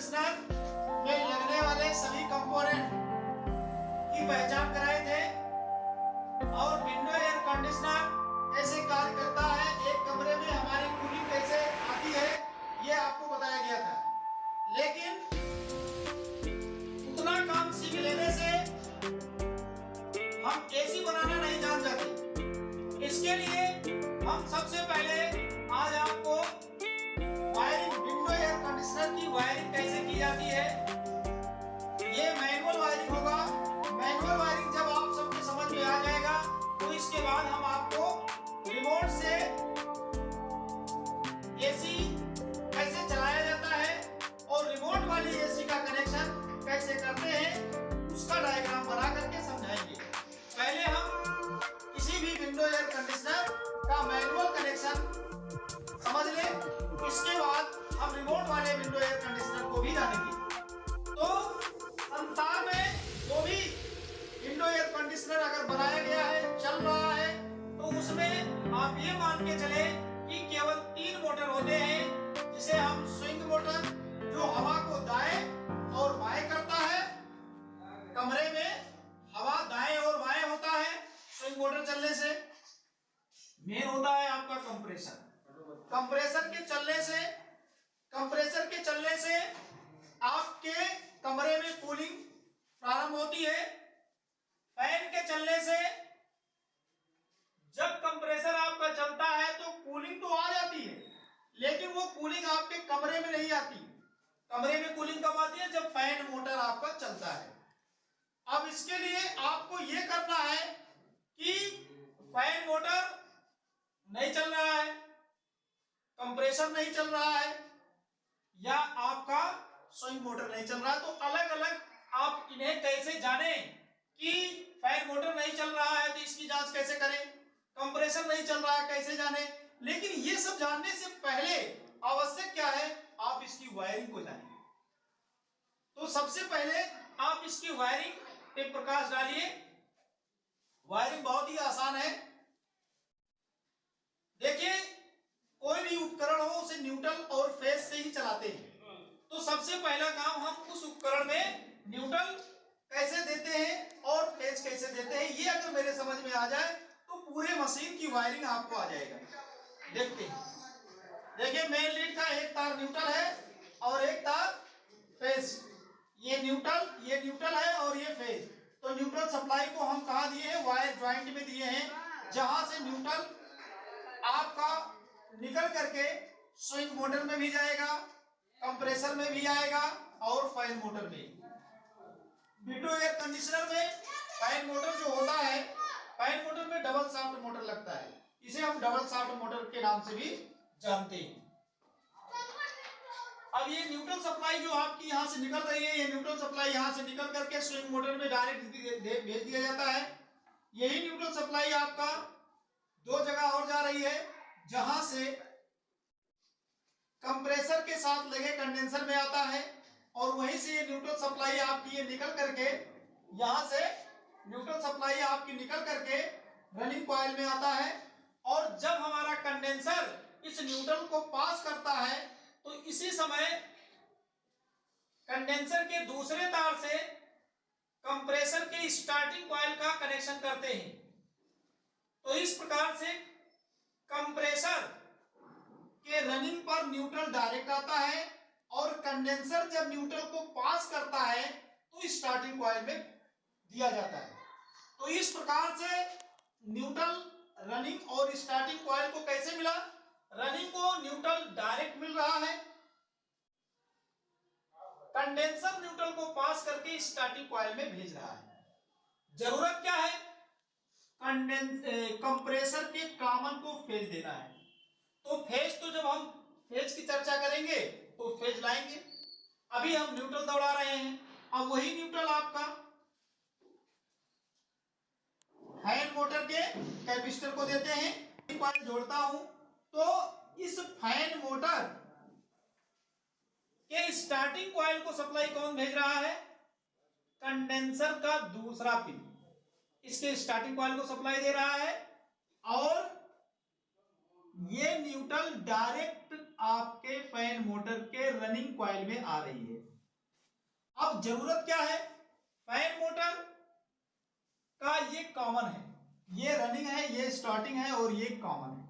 Conditioner में लगने वाले सभी कंपोनेंट की पहचान कराए थे और विंडो एयर कंडीशनर कैसे कार्य करता है, एक कमरे में हमारी कूलिंग कैसे आती है, ये आपको बताया गया था। लेकिन उतना काम सीख लेने से हम एसी बनाना नहीं जान जाते। इसके लिए हम सबसे पहले आज आपको वायरिंग, विंडो एयर कंडीशनर की वायरिंग कैसे की जाती है, ये मैनुअल वायरिंग होगा। मैनुअल वायरिंग जब आप सबको समझ में आ जाएगा तो इसके बाद हम आपको रिमोट से एसी कैसे चलाया जाता है और रिमोट वाली एसी का कनेक्शन कैसे करते हैं उसका डायग्राम बना करके समझाएंगे। पहले हम किसी भी विंडो एयर कंडीशनर का मैनुअल कनेक्शन समझ ले, इसके बाद हम रिमोट वाले विंडो एयर कंडीशनर को भी जानेंगे। तो संसार में जो भी विंडो एयर कंडीशनर अगर बनाया गया है, चल रहा है, तो उसमें आप ये मान के चले कि केवल 3 मोटर होते हैं, जिसे हम स्विंग मोटर जो हवा को दाएं और बाएं करता है, कमरे में हवा दाएं और बाएं होता है स्विंग मोटर चलने से। मेन होता है आपका कंप्रेसर। कंप्रेसर के चलने से आपके कमरे में कूलिंग प्रारंभ होती है। फैन के चलने से जब कंप्रेसर आपका चलता है तो कूलिंग तो आ जाती है, लेकिन वो कूलिंग आपके कमरे में नहीं आती। कमरे में कूलिंग कब आती है? जब फैन मोटर आपका चलता है। अब इसके लिए आपको यह करना है कि फैन मोटर नहीं चल रहा है, कंप्रेसर नहीं चल रहा है या आपका स्विंग मोटर नहीं चल रहा, तो अलग अलग आप इन्हें कैसे जाने कि फैन मोटर नहीं चल रहा है तो इसकी जांच कैसे करें, कंप्रेसर नहीं चल रहा है कैसे जाने। लेकिन ये सब जानने से पहले आवश्यक क्या है, आप इसकी वायरिंग को जानिए। तो सबसे पहले आप इसकी वायरिंग पे प्रकाश डालिए। वायरिंग बहुत ही आसान है। देखिए, कोई भी उपकरण हो उसे न्यूट्रल और फेज से ही चलाते हैं। तो सबसे पहला काम हम उस उपकरण में न्यूट्रल कैसे देते हैं और फेज कैसे देते हैं, ये अगर मेरे समझ में आ जाए तो पूरे मशीन की वायरिंग आपको आ जाएगा। देखते हैं। देखिए, मेन लीड का एक तार न्यूट्रल है और एक तार फेज। ये न्यूट्रल है और ये फेज। तो न्यूट्रल सप्लाई को हम कहाँ दिए हैं? वायर ज्वाइंट में दिए हैं, जहां से न्यूट्रल आपका निकल करके स्विंग मोटर में भी जाएगा, कंप्रेसर में भी आएगा और फैन मोटर में। विंडो एयर कंडीशनर में फैन मोटर जो होता है, फैन मोटर में डबल शाफ्ट मोटर लगता है, इसे हम डबल शाफ्ट मोटर के नाम से भी जानते हैं। अब ये न्यूट्रल सप्लाई जो आपकी यहां से निकल रही है, ये न्यूट्रल सप्लाई यहां से निकल करके स्विंग मोटर में डायरेक्ट भेज दिया जाता है। यही न्यूट्रल सप्लाई आपका 2 जगह और जा रही है, जहां से कंप्रेसर के साथ लगे कंडेंसर में आता है और वहीं से ये न्यूट्रल सप्लाई आपकी ये निकल करके यहां से न्यूट्रल सप्लाई आपकी निकल करके रनिंग कॉइल में आता है। और जब हमारा कंडेंसर इस न्यूट्रल को पास करता है तो इसी समय कंडेंसर के दूसरे तार से कंप्रेसर के स्टार्टिंग कॉइल का कनेक्शन करते हैं। तो इस प्रकार से कंप्रेसर के रनिंग पर न्यूट्रल डायरेक्ट आता है और कंडेंसर जब न्यूट्रल को पास करता है तो स्टार्टिंग कॉइल में दिया जाता है। तो इस प्रकार से न्यूट्रल, रनिंग और स्टार्टिंग कॉइल को कैसे मिला? रनिंग को न्यूट्रल डायरेक्ट मिल रहा है, कंडेंसर न्यूट्रल को पास करके स्टार्टिंग कॉइल में भेज रहा है। जरूरत क्या है? कंप्रेसर के कॉमन को फेज देना है। तो फेज, तो जब हम फेज की चर्चा करेंगे तो फेज लाएंगे। अभी हम न्यूट्रल दौड़ा रहे हैं। अब वही न्यूट्रल आपका फैन मोटर के कैपेसिटर को देते हैं। कॉइल जोड़ता हूं तो इस फैन मोटर के स्टार्टिंग कॉइल को सप्लाई कौन भेज रहा है? कंडेंसर का दूसरा पिन इसके स्टार्टिंग कॉइल को सप्लाई दे रहा है और ये न्यूट्रल डायरेक्ट आपके फैन मोटर के रनिंग कॉइल में आ रही है। अब जरूरत क्या है, फैन मोटर का ये कॉमन है, ये रनिंग है, ये स्टार्टिंग है और ये कॉमन है।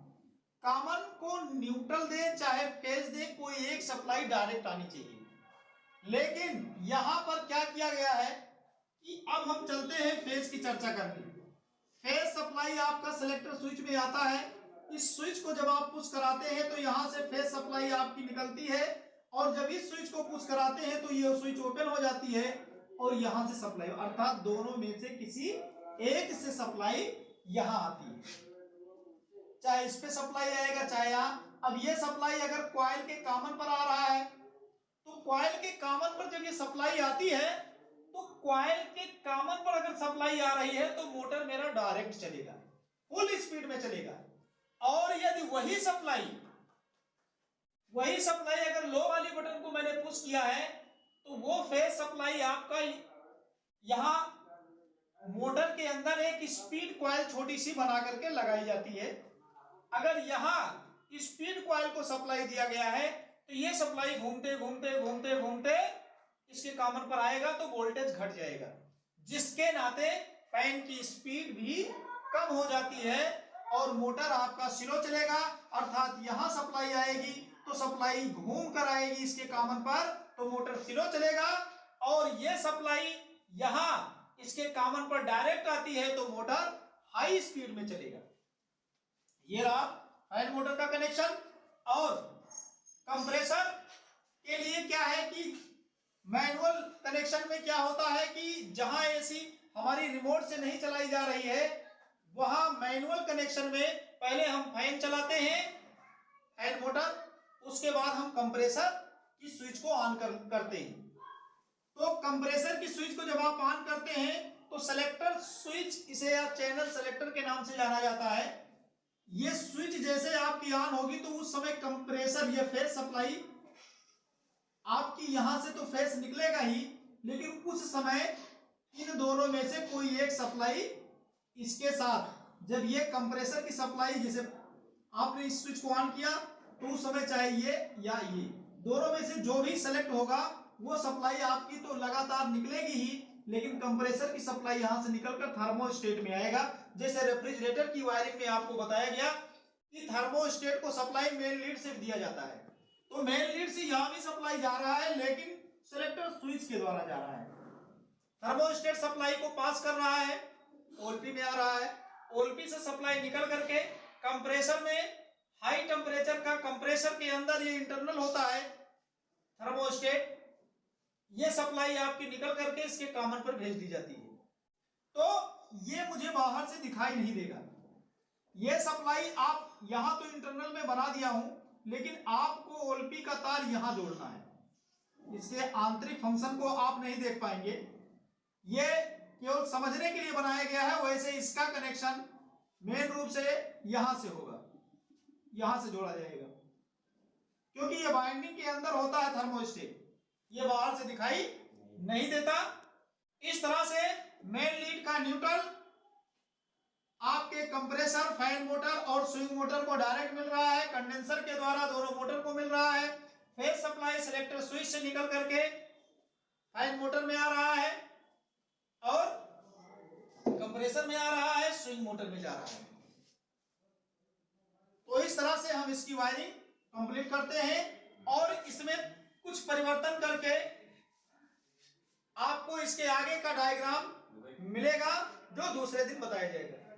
कॉमन को न्यूट्रल दे चाहे फेज दे, कोई एक सप्लाई डायरेक्ट आनी चाहिए। लेकिन यहां पर क्या किया गया है कि अब हम चलते हैं फेज की चर्चा करने। फेज सप्लाई आपका सिलेक्टर स्विच में आता है। इस स्विच को जब आप पुश कराते हैं तो यहां से फेज सप्लाई आपकी निकलती है, और जब इस स्विच को पुश कराते हैं तो ये स्विच ओपन हो जाती है और यहां से सप्लाई, अर्थात दोनों में से किसी एक से सप्लाई यहां आती है, चाहे इस पे सप्लाई आएगा चाहे यहां। अब ये सप्लाई अगर कॉइल के कॉमन पर आ रहा है तो कॉइल के कॉमन पर जब ये सप्लाई आती है तो कॉइल के कॉमन पर अगर सप्लाई आ रही है तो मोटर मेरा डायरेक्ट चलेगा, फुल स्पीड में चलेगा। और यदि वही सप्लाई अगर लो वाली बटन को मैंने पुश किया है तो वो फेज सप्लाई आपका यहां मोटर के अंदर एक स्पीड कॉइल छोटी सी बना करके लगाई जाती है। अगर यहां स्पीड कॉइल को सप्लाई दिया गया है तो ये सप्लाई घूमते घूमते घूमते घूमते इसके कॉमन पर आएगा तो वोल्टेज घट जाएगा, जिसके नाते फैन की स्पीड भी कम हो जाती है और मोटर आपका स्लो चलेगा। अर्थात यहां सप्लाई आएगी तो सप्लाई घूम कर आएगी इसके कॉमन पर तो मोटर स्लो चलेगा, और ये सप्लाई यहां इसके कॉमन पर डायरेक्ट आती है तो मोटर हाई स्पीड में चलेगा। ये रहा फैन मोटर का कनेक्शन। और कंप्रेसर के लिए क्या है कि मैनुअल कनेक्शन में क्या होता है कि जहां एसी हमारी रिमोट से नहीं चलाई जा रही है वहां मैनुअल कनेक्शन में पहले हम फैन चलाते हैं, फैन मोटर, उसके बाद हम कंप्रेसर की स्विच को ऑन करते हैं। तो कंप्रेसर की स्विच को जब आप ऑन करते हैं तो सेलेक्टर स्विच, इसे या चैनल सेलेक्टर के नाम से जाना जाता है, ये स्विच जैसे आपकी ऑन होगी तो उस समय कंप्रेसर या फेज सप्लाई आपकी यहां से तो फेज निकलेगा ही, लेकिन उस समय इन दोनों में से कोई एक सप्लाई इसके साथ, जब ये कंप्रेसर की सप्लाई, जैसे आपने इस स्विच को ऑन किया तो उस समय चाहे ये या ये दोनों में से जो भी सेलेक्ट होगा वो सप्लाई आपकी तो लगातार निकलेगी ही, लेकिन कंप्रेसर की सप्लाई यहां से निकलकर थर्मोस्टेट में आएगा। जैसे रेफ्रिजरेटर की वायरिंग में आपको बताया गया कि थर्मोस्टेट को सप्लाई मेन लीड से दिया जाता है, तो मेन लीड से यहां भी सप्लाई जा रहा है लेकिन सिलेक्टर स्विच के द्वारा जा रहा है। थर्मोस्टेट सप्लाई को पास कर रहा है, ओएलपी में आ रहा है, ओएलपी से सप्लाई निकल करके कंप्रेसर में, हाई टेम्परेचर का कंप्रेसर के अंदर ये इंटरनल होता है थर्मोस्टेट, ये सप्लाई आपकी निकल करके इसके कॉमन पर भेज दी जाती है। तो ये मुझे बाहर से दिखाई नहीं देगा, ये सप्लाई आप यहां तो इंटरनल में बना दिया हूं, लेकिन आपको ओएलपी का तार यहां जोड़ना है, इसके आंतरिक फंक्शन को आप नहीं देख पाएंगे, ये केवल समझने के लिए बनाया गया है। वैसे इसका कनेक्शन मेन रूप से यहां से होगा, यहां से जोड़ा जाएगा, क्योंकि ये बाइंडिंग के अंदर होता है थर्मोस्टेट, ये बाहर से दिखाई नहीं देता। इस तरह से मेन लीड का न्यूट्रल आपके कंप्रेसर, फैन मोटर और स्विंग मोटर को डायरेक्ट मिल रहा है, कंडेंसर के द्वारा दोनों मोटर को मिल रहा है। फेज सप्लाई सिलेक्टर स्विच से निकल करके फैन मोटर में आ रहा है और कंप्रेसर में आ रहा है, स्विंग मोटर में जा रहा है। तो इस तरह से हम इसकी वायरिंग कंप्लीट करते हैं और इसमें कुछ परिवर्तन करके आपको इसके आगे का डायग्राम मिलेगा जो दूसरे दिन बताया जाएगा।